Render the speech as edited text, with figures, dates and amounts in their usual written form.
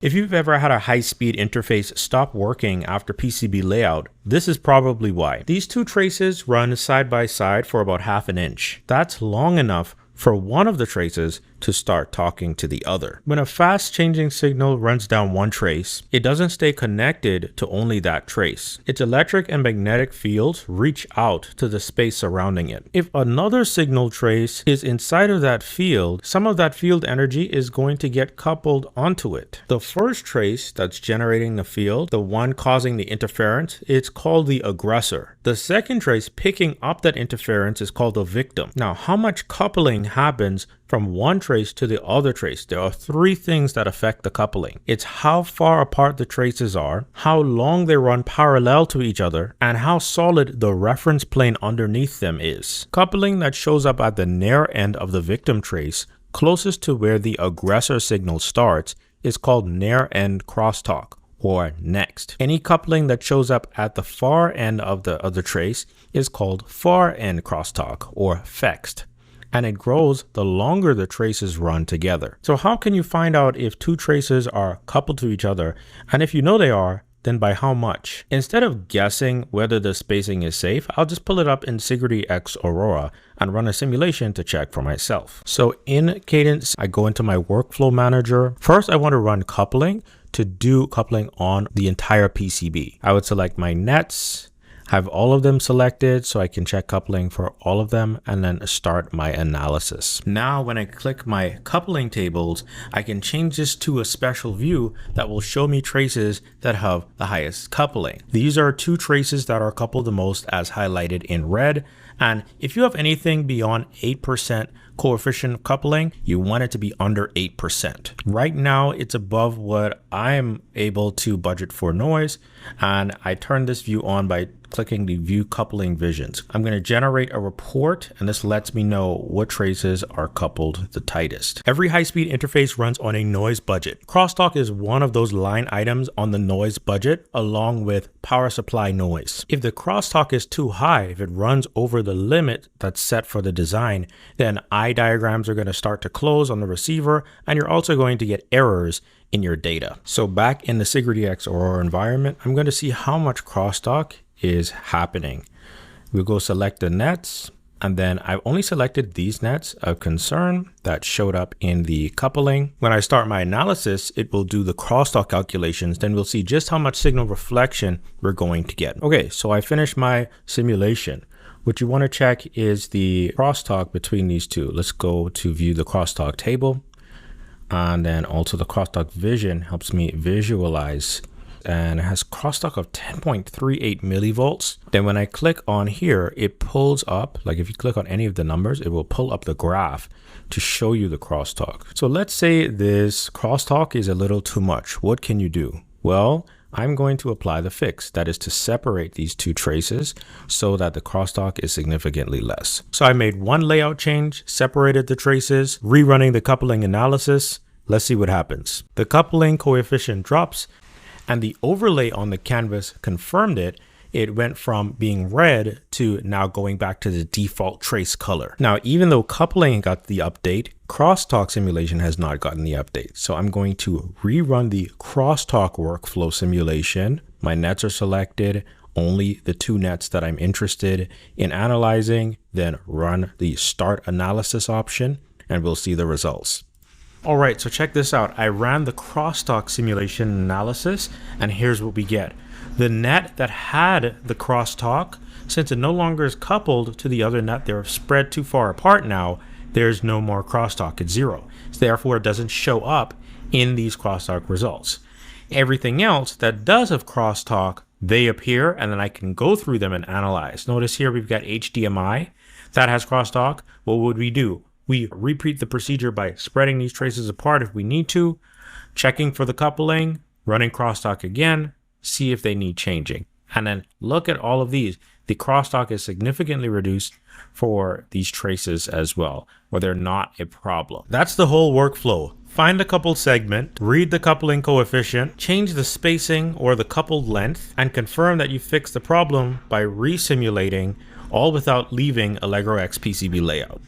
If you've ever had a high-speed interface stop working after PCB layout, this is probably why. These two traces run side by side for about half an inch. That's long enough for one of the traces to start talking to the other. When a fast changing signal runs down one trace, it doesn't stay connected to only that trace. Its electric and magnetic fields reach out to the space surrounding it. If another signal trace is inside of that field, some of that field energy is going to get coupled onto it. The first trace that's generating the field, the one causing the interference, it's called the aggressor. The second trace picking up that interference is called the victim. Now, how much coupling happens from one trace to the other trace? There are three things that affect the coupling. It's how far apart the traces are, how long they run parallel to each other, and how solid the reference plane underneath them is. Coupling that shows up at the near end of the victim trace, closest to where the aggressor signal starts, is called near end crosstalk, or next. Any coupling that shows up at the far end of the other trace is called far end crosstalk, or fexed. And it grows the longer the traces run together. So how can you find out if two traces are coupled to each other? And if you know they are, then by how much? Instead of guessing whether the spacing is safe, I'll just pull it up in Sigrity X Aurora and run a simulation to check for myself. So in Cadence, I go into my workflow manager. First, I want to run coupling to do coupling on the entire PCB. I would select my nets, have all of them selected so I can check coupling for all of them, and then start my analysis. Now, when I click my coupling tables, I can change this to a special view that will show me traces that have the highest coupling. These are two traces that are coupled the most, as highlighted in red. And if you have anything beyond 8% coefficient coupling, you want it to be under 8%. Right now, it's above what I'm able to budget for noise. And I turn this view on by clicking the view coupling visions. I'm going to generate a report, and this lets me know what traces are coupled the tightest. Every high-speed interface runs on a noise budget. Crosstalk is one of those line items on the noise budget, along with power supply noise. If the crosstalk is too high, if it runs over the limit that's set for the design, then eye diagrams are going to start to close on the receiver, and you're also going to get errors in your data. So back in the Sigrity X Aurora environment, I'm going to see how much crosstalk is happening. We'll go select the nets, and then I've only selected these nets of concern that showed up in the coupling. When I start my analysis, it will do the crosstalk calculations. Then we'll see just how much signal reflection we're going to get. Okay, so I finished my simulation. What you want to check is the crosstalk between these two. Let's go to view the crosstalk table. And then also the crosstalk vision helps me visualize, and it has crosstalk of 10.38 millivolts. Then when I click on here, it pulls up, like if you click on any of the numbers, it will pull up the graph to show you the crosstalk. So let's say this crosstalk is a little too much. What can you do? Well, I'm going to apply the fix, that is to separate these two traces so that the crosstalk is significantly less. So I made one layout change, separated the traces, rerunning the coupling analysis. Let's see what happens. The coupling coefficient drops, and the overlay on the canvas confirmed it. It went from being red to now going back to the default trace color. Now, even though coupling got the update, crosstalk simulation has not gotten the update. So I'm going to rerun the crosstalk workflow simulation. My nets are selected, only the two nets that I'm interested in analyzing, then run the start analysis option, and we'll see the results. All right, so check this out. I ran the crosstalk simulation analysis, and here's what we get. The net that had the crosstalk, since it no longer is coupled to the other net, they're spread too far apart now, there's no more crosstalk, it's zero. So therefore, it doesn't show up in these crosstalk results. Everything else that does have crosstalk, they appear, and then I can go through them and analyze. Notice here we've got HDMI that has crosstalk. What would we do? We repeat the procedure by spreading these traces apart if we need to, checking for the coupling, running crosstalk again, see if they need changing. And then look at all of these. The crosstalk is significantly reduced for these traces as well, where they're not a problem. That's the whole workflow. Find the coupled segment, read the coupling coefficient, change the spacing or the coupled length, and confirm that you fixed the problem by resimulating, all without leaving Allegro X PCB Layout.